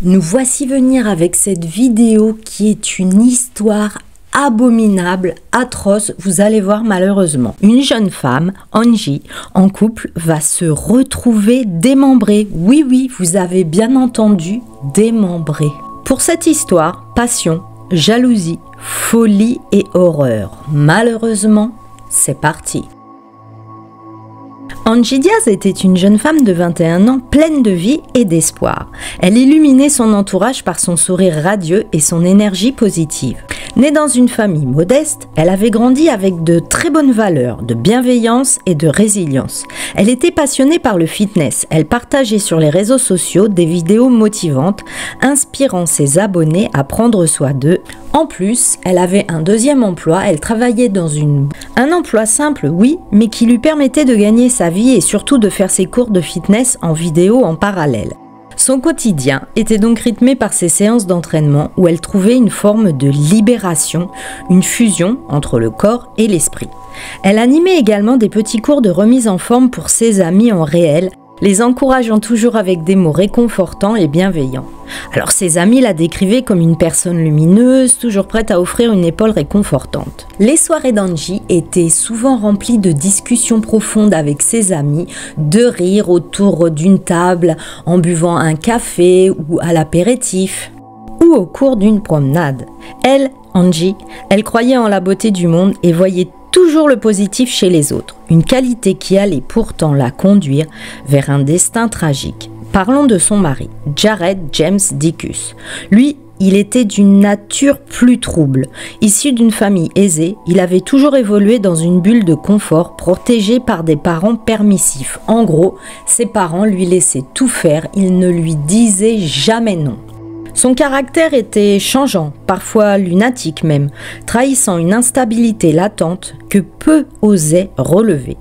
Nous voici venir avec cette vidéo qui est une histoire abominable, atroce, vous allez voir malheureusement. Une jeune femme, Angie, en couple, va se retrouver démembrée. Oui, vous avez bien entendu, démembrée. Pour cette histoire, passion, jalousie, folie et horreur. Malheureusement, c'est parti. Angie Diaz était une jeune femme de 21 ans pleine de vie et d'espoir. Elle illuminait son entourage par son sourire radieux et son énergie positive. Née dans une famille modeste, elle avait grandi avec de très bonnes valeurs, de bienveillance et de résilience. Elle était passionnée par le fitness. Elle partageait sur les réseaux sociaux des vidéos motivantes, inspirant ses abonnés à prendre soin d'eux. En plus, elle avait un deuxième emploi. Elle travaillait dans un emploi simple, oui, mais qui lui permettait de gagner sa vie et surtout de faire ses cours de fitness en vidéo en parallèle. Son quotidien était donc rythmé par ses séances d'entraînement où elle trouvait une forme de libération, une fusion entre le corps et l'esprit. Elle animait également des petits cours de remise en forme pour ses amis en réel, les encourageant toujours avec des mots réconfortants et bienveillants. Alors ses amis la décrivaient comme une personne lumineuse, toujours prête à offrir une épaule réconfortante. Les soirées d'Angie étaient souvent remplies de discussions profondes avec ses amis, de rires autour d'une table, en buvant un café ou à l'apéritif, ou au cours d'une promenade. Elle, Angie, elle croyait en la beauté du monde et voyait toujours le positif chez les autres, une qualité qui allait pourtant la conduire vers un destin tragique. Parlons de son mari, Jared James Dickus. Lui, il était d'une nature plus trouble. Issu d'une famille aisée, il avait toujours évolué dans une bulle de confort, protégé par des parents permissifs. En gros, ses parents lui laissaient tout faire, ils ne lui disaient jamais non. Son caractère était changeant, parfois lunatique même, trahissant une instabilité latente que peu osaient relever.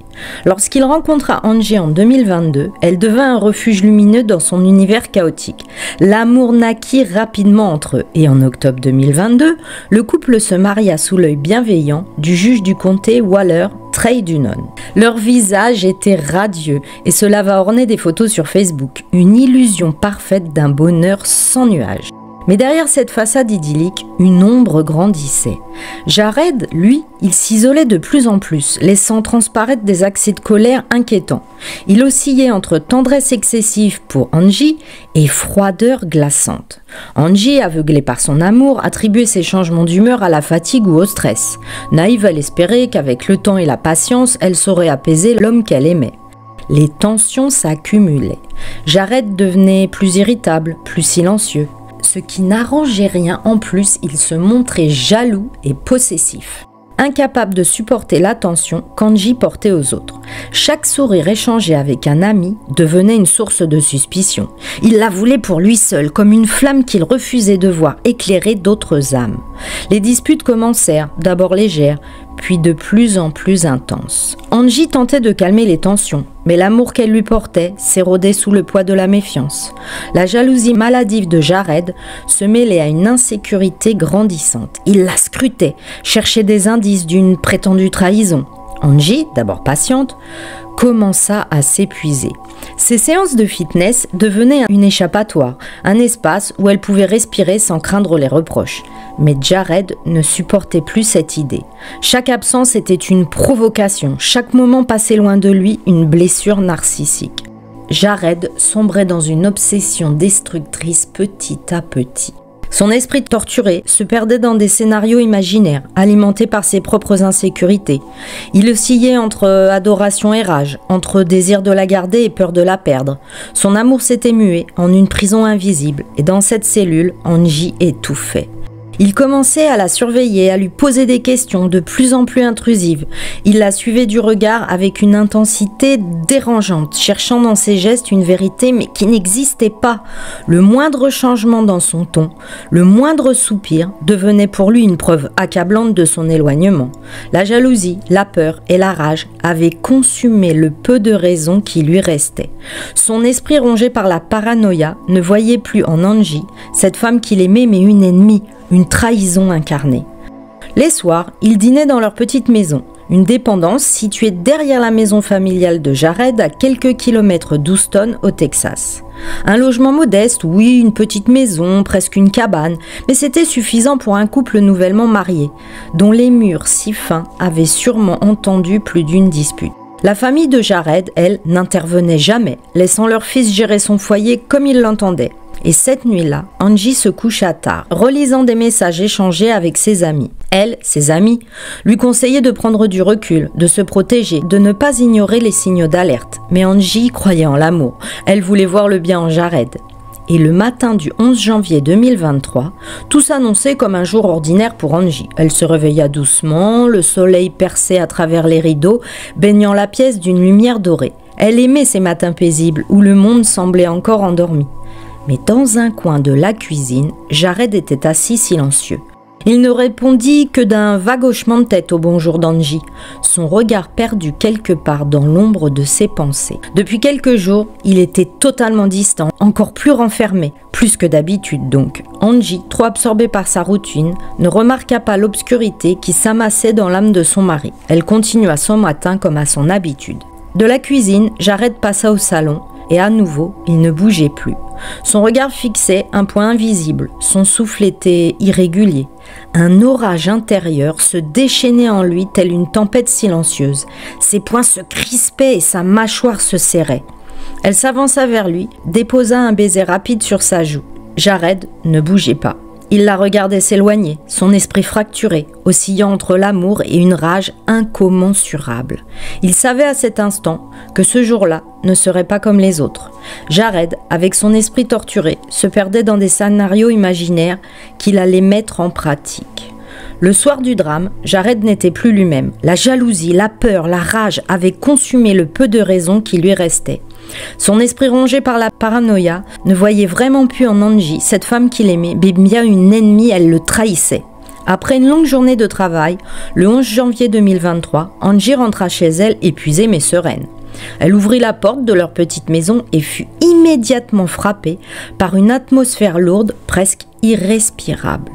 Lorsqu'il rencontra Angie en 2022, elle devint un refuge lumineux dans son univers chaotique. L'amour naquit rapidement entre eux et en octobre 2022, le couple se maria sous l'œil bienveillant du juge du comté Waller, Trey Dunnon. Leur visage était radieux et cela va orner des photos sur Facebook, une illusion parfaite d'un bonheur sans nuages. Mais derrière cette façade idyllique, une ombre grandissait. Jared, lui, il s'isolait de plus en plus, laissant transparaître des accès de colère inquiétants. Il oscillait entre tendresse excessive pour Angie et froideur glaçante. Angie, aveuglée par son amour, attribuait ses changements d'humeur à la fatigue ou au stress. Naïve, elle espérait qu'avec le temps et la patience, elle saurait apaiser l'homme qu'elle aimait. Les tensions s'accumulaient. Jared devenait plus irritable, plus silencieux. Ce qui n'arrangeait rien, en plus, il se montrait jaloux et possessif. Incapable de supporter l'attention qu'Angie portait aux autres. Chaque sourire échangé avec un ami devenait une source de suspicion. Il la voulait pour lui seul, comme une flamme qu'il refusait de voir éclairer d'autres âmes. Les disputes commencèrent, d'abord légères, puis de plus en plus intenses. Angie tentait de calmer les tensions, mais l'amour qu'elle lui portait s'érodait sous le poids de la méfiance. La jalousie maladive de Jared se mêlait à une insécurité grandissante. Il la scrutait, cherchait des indices d'une prétendue trahison. Angie, d'abord patiente, commença à s'épuiser. Ses séances de fitness devenaient une échappatoire, un espace où elle pouvait respirer sans craindre les reproches. Mais Jared ne supportait plus cette idée. Chaque absence était une provocation, chaque moment passé loin de lui une blessure narcissique. Jared sombrait dans une obsession destructrice petit à petit. Son esprit torturé se perdait dans des scénarios imaginaires, alimentés par ses propres insécurités. Il oscillait entre adoration et rage, entre désir de la garder et peur de la perdre. Son amour s'était mué en une prison invisible, et dans cette cellule, Angie étouffait. Il commençait à la surveiller, à lui poser des questions de plus en plus intrusives. Il la suivait du regard avec une intensité dérangeante, cherchant dans ses gestes une vérité mais qui n'existait pas. Le moindre changement dans son ton, le moindre soupir devenait pour lui une preuve accablante de son éloignement. La jalousie, la peur et la rage avaient consumé le peu de raison qui lui restait. Son esprit rongé par la paranoïa ne voyait plus en Angie cette femme qu'il aimait mais une ennemie, une trahison incarnée. Les soirs, ils dînaient dans leur petite maison, une dépendance située derrière la maison familiale de Jared à quelques kilomètres d'Houston au Texas. Un logement modeste, oui, une petite maison, presque une cabane, mais c'était suffisant pour un couple nouvellement marié, dont les murs si fins avaient sûrement entendu plus d'une dispute. La famille de Jared, elle, n'intervenait jamais, laissant leur fils gérer son foyer comme il l'entendait. Et cette nuit-là, Angie se coucha tard, relisant des messages échangés avec ses amis. Elle, ses amis, lui conseillaient de prendre du recul, de se protéger, de ne pas ignorer les signaux d'alerte. Mais Angie croyait en l'amour. Elle voulait voir le bien en Jared. Et le matin du 11 janvier 2023, tout s'annonçait comme un jour ordinaire pour Angie. Elle se réveilla doucement, le soleil perçait à travers les rideaux, baignant la pièce d'une lumière dorée. Elle aimait ces matins paisibles où le monde semblait encore endormi. Mais dans un coin de la cuisine, Jared était assis silencieux. Il ne répondit que d'un vague hochement de tête au bonjour d'Angie, son regard perdu quelque part dans l'ombre de ses pensées. Depuis quelques jours, il était totalement distant, encore plus renfermé, plus que d'habitude donc. Angie, trop absorbée par sa routine, ne remarqua pas l'obscurité qui s'amassait dans l'âme de son mari. Elle continua son matin comme à son habitude. De la cuisine, Jared passa au salon, et à nouveau, il ne bougeait plus. Son regard fixait un point invisible, son souffle était irrégulier. Un orage intérieur se déchaînait en lui telle une tempête silencieuse. Ses poings se crispaient et sa mâchoire se serrait. Elle s'avança vers lui, déposa un baiser rapide sur sa joue. Jared ne bougeait pas. Il la regardait s'éloigner, son esprit fracturé, oscillant entre l'amour et une rage incommensurable. Il savait à cet instant que ce jour-là ne serait pas comme les autres. Jared, avec son esprit torturé, se perdait dans des scénarios imaginaires qu'il allait mettre en pratique. Le soir du drame, Jared n'était plus lui-même. La jalousie, la peur, la rage avaient consumé le peu de raison qui lui restait. Son esprit rongé par la paranoïa ne voyait vraiment plus en Angie, cette femme qu'il aimait, mais bien une ennemie, elle le trahissait. Après une longue journée de travail, le 11 janvier 2023, Angie rentra chez elle épuisée mais sereine. Elle ouvrit la porte de leur petite maison et fut immédiatement frappée par une atmosphère lourde, presque irrespirable.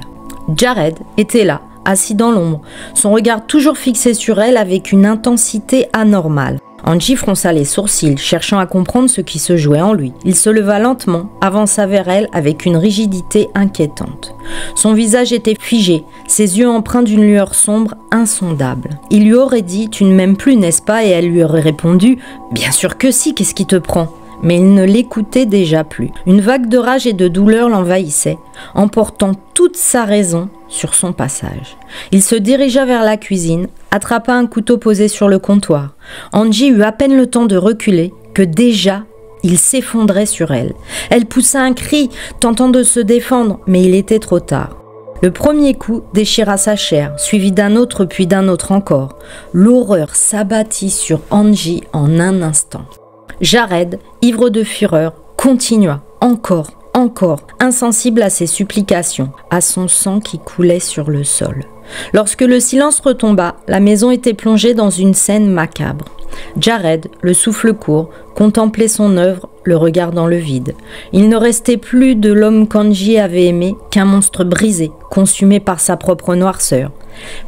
Jared était là, assis dans l'ombre, son regard toujours fixé sur elle avec une intensité anormale. Angie fronça les sourcils, cherchant à comprendre ce qui se jouait en lui. Il se leva lentement, avança vers elle avec une rigidité inquiétante. Son visage était figé, ses yeux empreints d'une lueur sombre, insondable. Il lui aurait dit « Tu ne m'aimes plus, n'est-ce pas ?» et elle lui aurait répondu « Bien sûr que si, qu'est-ce qui te prend ?» Mais il ne l'écoutait déjà plus. Une vague de rage et de douleur l'envahissait, emportant toute sa raison sur son passage. Il se dirigea vers la cuisine, attrapa un couteau posé sur le comptoir. Angie eut à peine le temps de reculer que déjà il s'effondrait sur elle. Elle poussa un cri, tentant de se défendre, mais il était trop tard. Le premier coup déchira sa chair, suivi d'un autre puis d'un autre encore. L'horreur s'abattit sur Angie en un instant. Jared, ivre de fureur, continua, encore, insensible à ses supplications, à son sang qui coulait sur le sol. Lorsque le silence retomba, la maison était plongée dans une scène macabre. Jared, le souffle court, contemplait son œuvre, le regard dans le vide. Il ne restait plus de l'homme qu'Angie avait aimé qu'un monstre brisé, consumé par sa propre noirceur.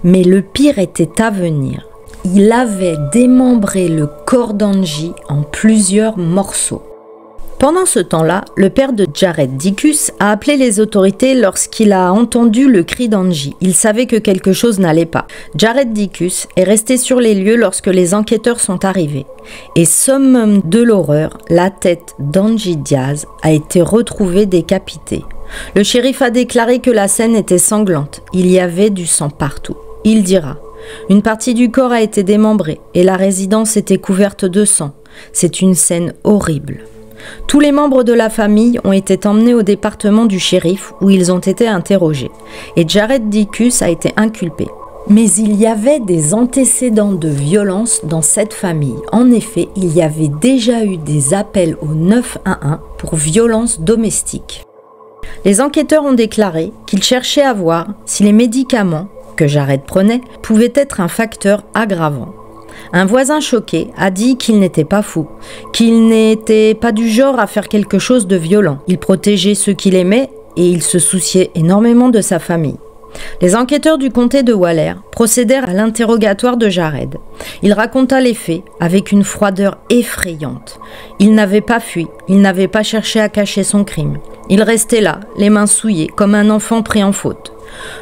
Mais le pire était à venir. Il avait démembré le corps d'Angie en plusieurs morceaux. Pendant ce temps-là, le père de Jared Dickus a appelé les autorités lorsqu'il a entendu le cri d'Angie. Il savait que quelque chose n'allait pas. Jared Dickus est resté sur les lieux lorsque les enquêteurs sont arrivés. Et summum de l'horreur, la tête d'Angie Diaz a été retrouvée décapitée. Le shérif a déclaré que la scène était sanglante. Il y avait du sang partout. Il dira: une partie du corps a été démembrée et la résidence était couverte de sang. C'est une scène horrible. Tous les membres de la famille ont été emmenés au département du shérif où ils ont été interrogés. Et Jared Dickus a été inculpé. Mais il y avait des antécédents de violence dans cette famille. En effet, il y avait déjà eu des appels au 911 pour violence domestique. Les enquêteurs ont déclaré qu'ils cherchaient à voir si les médicaments que Jared prenait pouvaient être un facteur aggravant. Un voisin choqué a dit qu'il n'était pas fou, qu'il n'était pas du genre à faire quelque chose de violent. Il protégeait ceux qu'il aimait et il se souciait énormément de sa famille. Les enquêteurs du comté de Waller procédèrent à l'interrogatoire de Jared. Il raconta les faits avec une froideur effrayante. Il n'avait pas fui, il n'avait pas cherché à cacher son crime. Il restait là, les mains souillées, comme un enfant pris en faute.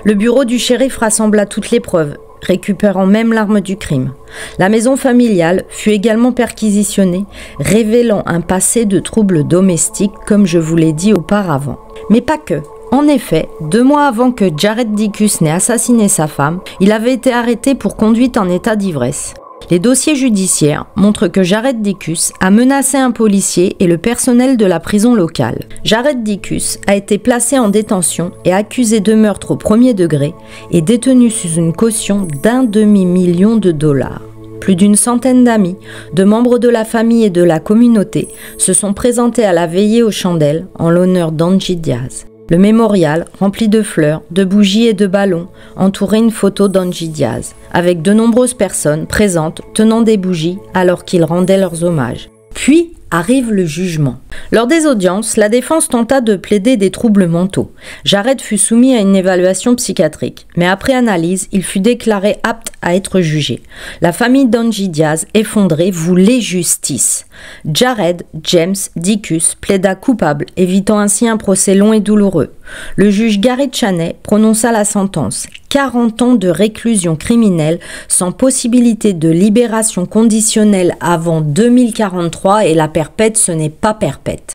Le bureau du shérif rassembla toutes les preuves, récupérant même l'arme du crime. La maison familiale fut également perquisitionnée, révélant un passé de troubles domestiques, comme je vous l'ai dit auparavant. Mais pas que. En effet, 2 mois avant que Jared Dickus n'ait assassiné sa femme, il avait été arrêté pour conduite en état d'ivresse. Les dossiers judiciaires montrent que Jared Dickus a menacé un policier et le personnel de la prison locale. Jared Dickus a été placé en détention et accusé de meurtre au premier degré et détenu sous une caution d'1 demi-million de dollars. Plus d'une centaine d'amis, de membres de la famille et de la communauté se sont présentés à la veillée aux chandelles en l'honneur d'Angie Diaz. Le mémorial, rempli de fleurs, de bougies et de ballons, entourait une photo d'Angie Diaz, avec de nombreuses personnes présentes tenant des bougies alors qu'ils rendaient leurs hommages. Puis arrive le jugement. Lors des audiences, la défense tenta de plaider des troubles mentaux. Jared fut soumis à une évaluation psychiatrique, mais après analyse, il fut déclaré apte à être jugé. La famille d'Angie Diaz, effondrée, voulait justice. Jared James Dickus plaida coupable, évitant ainsi un procès long et douloureux. Le juge Gary Chaney prononça la sentence, 40 ans de réclusion criminelle sans possibilité de libération conditionnelle avant 2043 et la perpète, ce n'est pas perpète.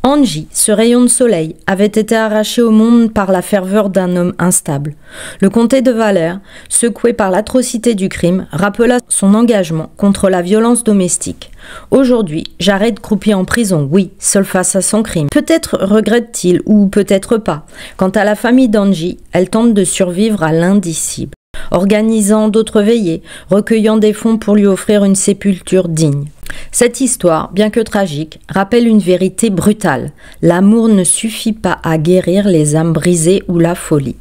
Angie, ce rayon de soleil, avait été arraché au monde par la ferveur d'un homme instable. Le comté de Waller, secoué par l'atrocité du crime, rappela son engagement contre la violence domestique. Aujourd'hui, Jared croupit en prison, oui, seul face à son crime. Peut-être regrette-t-il, ou peut-être pas. Quant à la famille d'Angie, elle tente de survivre à l'indicible, organisant d'autres veillées, recueillant des fonds pour lui offrir une sépulture digne. Cette histoire, bien que tragique, rappelle une vérité brutale. L'amour ne suffit pas à guérir les âmes brisées ou la folie.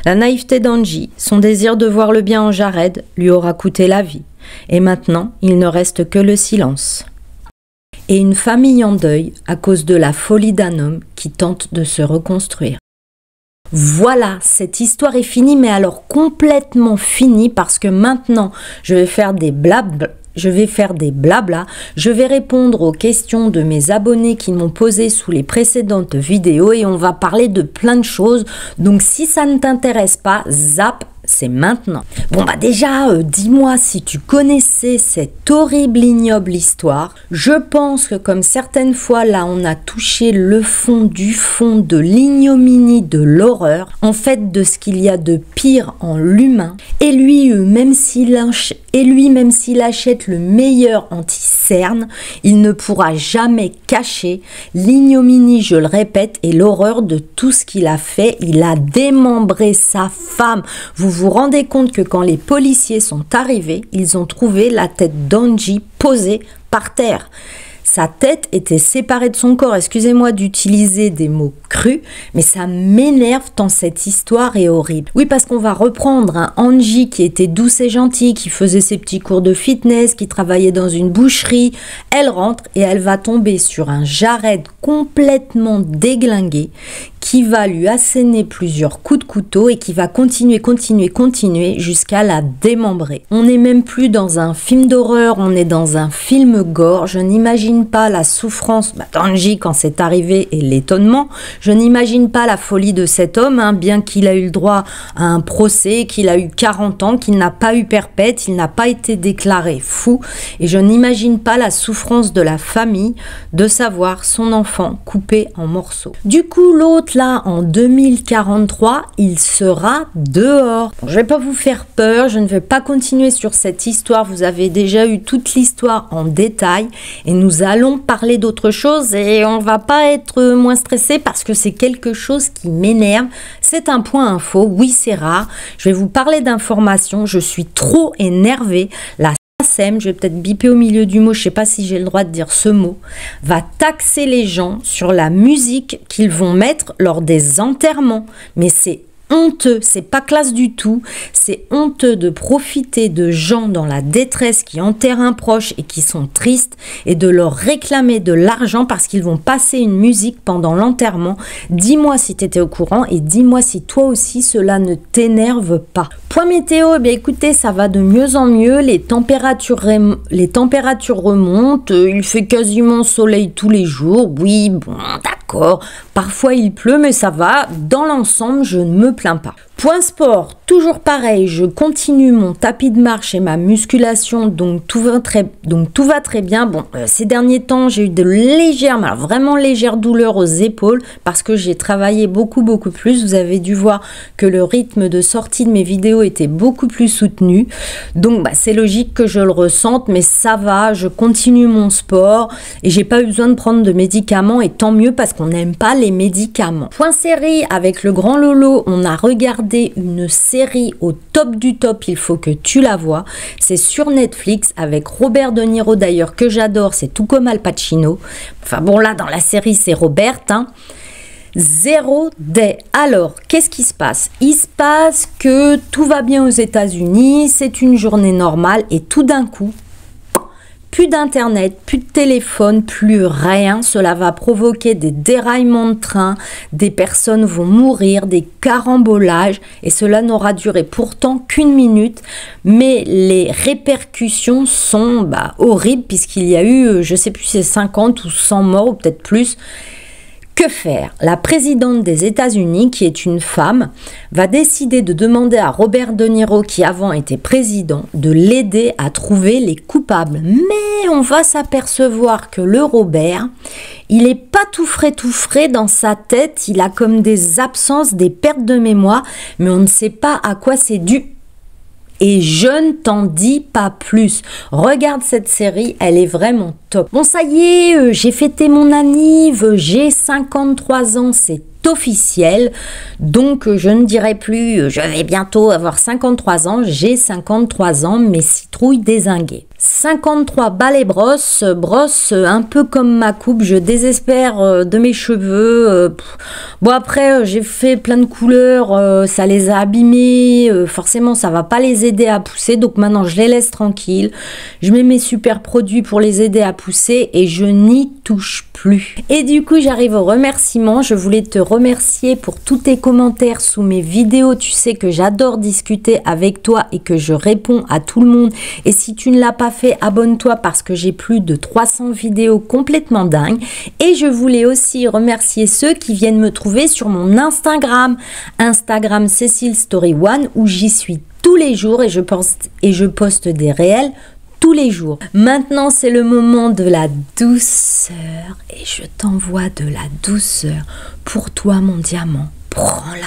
La naïveté d'Angie, son désir de voir le bien en Jared, lui aura coûté la vie. Et maintenant, il ne reste que le silence. Et une famille en deuil à cause de la folie d'un homme qui tente de se reconstruire. Voilà, cette histoire est finie, mais alors complètement finie parce que maintenant, je vais faire des blablas. Je vais répondre aux questions de mes abonnés qui m'ont posé sous les précédentes vidéos et on va parler de plein de choses. Donc si ça ne t'intéresse pas, zappe, c'est maintenant. Bon bah déjà, dis-moi si tu connaissais cette horrible, ignoble histoire. Je pense que comme certaines fois là, on a touché le fond du fond de l'ignominie, de l'horreur, en fait de ce qu'il y a de pire en l'humain. Et lui, même s'il achète le meilleur anti-cerne, il ne pourra jamais cacher l'ignominie, je le répète, et l'horreur de tout ce qu'il a fait. Il a démembré sa femme. Vous vous rendez compte que quand les policiers sont arrivés, ils ont trouvé la tête d'Angie posée par terre. Sa tête était séparée de son corps. Excusez-moi d'utiliser des mots crus, mais ça m'énerve tant cette histoire est horrible. Oui, parce qu'on va reprendre un Angie qui était douce et gentille, qui faisait ses petits cours de fitness, qui travaillait dans une boucherie. Elle rentre et elle va tomber sur un Jared complètement déglingué qui va lui asséner plusieurs coups de couteau et qui va continuer jusqu'à la démembrer. On n'est même plus dans un film d'horreur, on est dans un film gore. Je n'imagine pas la souffrance d'Angie quand c'est arrivé et l'étonnement. Je n'imagine pas la folie de cet homme, bien qu'il a eu le droit à un procès, qu'il a eu 40 ans, qu'il n'a pas eu perpète, il n'a pas été déclaré fou. Et je n'imagine pas la souffrance de la famille de savoir son enfant coupé en morceaux. Du coup, l'autre là, en 2043, il sera dehors. Bon, je vais pas vous faire peur, je ne vais pas continuer sur cette histoire. Vous avez déjà eu toute l'histoire en détail et nous allons parler d'autre chose et on va pas être moins stressé parce que c'est quelque chose qui m'énerve. C'est un point info, oui c'est rare. Je vais vous parler d'informations, je suis trop énervée. La SACEM, je vais peut-être biper au milieu du mot, je sais pas si j'ai le droit de dire ce mot, va taxer les gens sur la musique qu'ils vont mettre lors des enterrements. Mais c'est honteux, c'est pas classe du tout, c'est honteux de profiter de gens dans la détresse qui enterrent un proche et qui sont tristes et de leur réclamer de l'argent parce qu'ils vont passer une musique pendant l'enterrement. Dis-moi si tu étais au courant et dis-moi si toi aussi cela ne t'énerve pas. Point météo, eh bien écoutez, ça va de mieux en mieux, les températures remontent, il fait quasiment soleil tous les jours, oui, bon, d'accord, parfois il pleut mais ça va, dans l'ensemble je ne me plains pas. Point sport, toujours pareil, je continue mon tapis de marche et ma musculation, donc tout va très bien. Bon, ces derniers temps, j'ai eu de légères, mais alors vraiment légères douleurs aux épaules parce que j'ai travaillé beaucoup plus. Vous avez dû voir que le rythme de sortie de mes vidéos était beaucoup plus soutenu. Donc, c'est logique que je le ressente, mais ça va, je continue mon sport et j'ai pas eu besoin de prendre de médicaments et tant mieux parce qu'on n'aime pas les médicaments. Point série, avec le grand Lolo, on a regardé une série au top du top, il faut que tu la vois. C'est sur Netflix avec Robert De Niro d'ailleurs que j'adore, c'est tout comme Al Pacino. Enfin bon là dans la série c'est Robert. Zero Day. Alors, qu'est-ce qui se passe? Il se passe que tout va bien aux États-Unis, c'est une journée normale et tout d'un coup, plus d'internet, plus de téléphone, plus rien. Cela va provoquer des déraillements de train, des personnes vont mourir, des carambolages et cela n'aura duré pourtant qu'une minute. Mais les répercussions sont horribles puisqu'il y a eu, je ne sais plus si c'est 50 ou 100 morts ou peut-être plus. Que faire? La présidente des États-Unis, qui est une femme, va décider de demander à Robert De Niro, qui avant était président, de l'aider à trouver les coupables. Mais on va s'apercevoir que le Robert, il n'est pas tout frais dans sa tête, il a comme des absences, des pertes de mémoire, mais on ne sait pas à quoi c'est dû. Et je ne t'en dis pas plus. Regarde cette série, elle est vraiment top. Bon, ça y est, j'ai fêté mon anniv, j'ai 53 ans, c'est officiel. Donc, je ne dirai plus, je vais bientôt avoir 53 ans, j'ai 53 ans, mes citrouilles dézinguées. 53 balais brosse un peu comme ma coupe, je désespère de mes cheveux. Bon après j'ai fait plein de couleurs, ça les a abîmés, forcément ça va pas les aider à pousser, donc maintenant je les laisse tranquilles. Je mets mes super produits pour les aider à pousser et je n'y touche plus. Et du coup j'arrive au remerciement, je voulais te remercier pour tous tes commentaires sous mes vidéos, tu sais que j'adore discuter avec toi et que je réponds à tout le monde et si tu ne l'as pas fait, abonne-toi parce que j'ai plus de 300 vidéos complètement dingues. Et je voulais aussi remercier ceux qui viennent me trouver sur mon Instagram Cécile Story One où j'y suis tous les jours et je poste des réels tous les jours. Maintenant, c'est le moment de la douceur et je t'envoie de la douceur pour toi, mon diamant. Prends-la.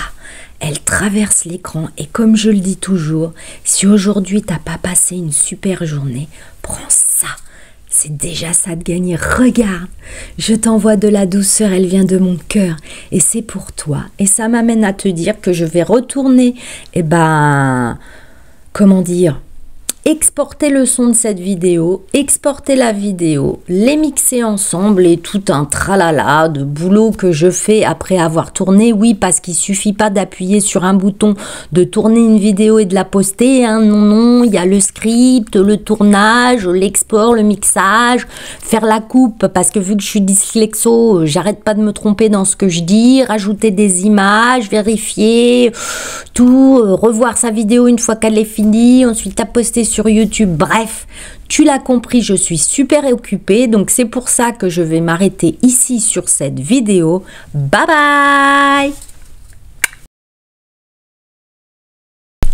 Elle traverse l'écran et comme je le dis toujours, si aujourd'hui t'as pas passé une super journée, prends ça. C'est déjà ça de gagner. Regarde, je t'envoie de la douceur, elle vient de mon cœur et c'est pour toi. Et ça m'amène à te dire que je vais retourner, comment dire, exporter le son de cette vidéo, exporter la vidéo, les mixer ensemble et tout un tralala de boulot que je fais après avoir tourné. Oui, parce qu'il suffit pas d'appuyer sur un bouton, de tourner une vidéo et de la poster. Non, il y a le script, le tournage, l'export, le mixage, faire la coupe parce que vu que je suis dyslexo, j'arrête pas de me tromper dans ce que je dis, rajouter des images, vérifier tout, revoir sa vidéo une fois qu'elle est finie, ensuite la poster sur YouTube, bref, tu l'as compris, je suis super occupée, donc c'est pour ça que je vais m'arrêter ici sur cette vidéo. Bye bye!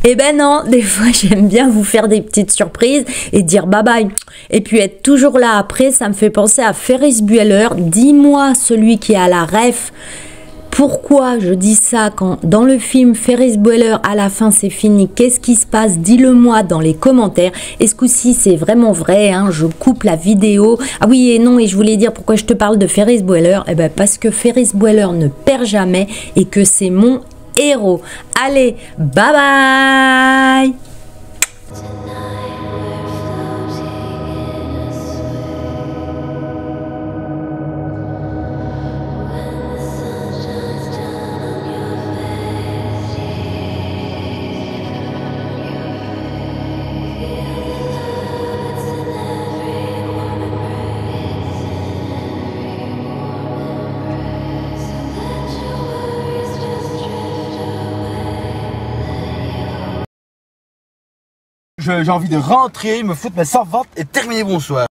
Eh ben non, des fois j'aime bien vous faire des petites surprises et dire bye bye. Et puis être toujours là après, ça me fait penser à Ferris Bueller. Dis-moi, celui qui a la ref, pourquoi je dis ça quand dans le film Ferris Bueller à la fin c'est fini? Qu'est-ce qui se passe? Dis-le moi dans les commentaires. Et ce coup-ci c'est vraiment vrai, je coupe la vidéo. Ah oui et non, et je voulais dire pourquoi je te parle de Ferris Bueller. Eh ben parce que Ferris Bueller ne perd jamais et que c'est mon héros. Allez, bye bye. j'ai envie de rentrer, me foutre mes servantes et terminer bonsoir.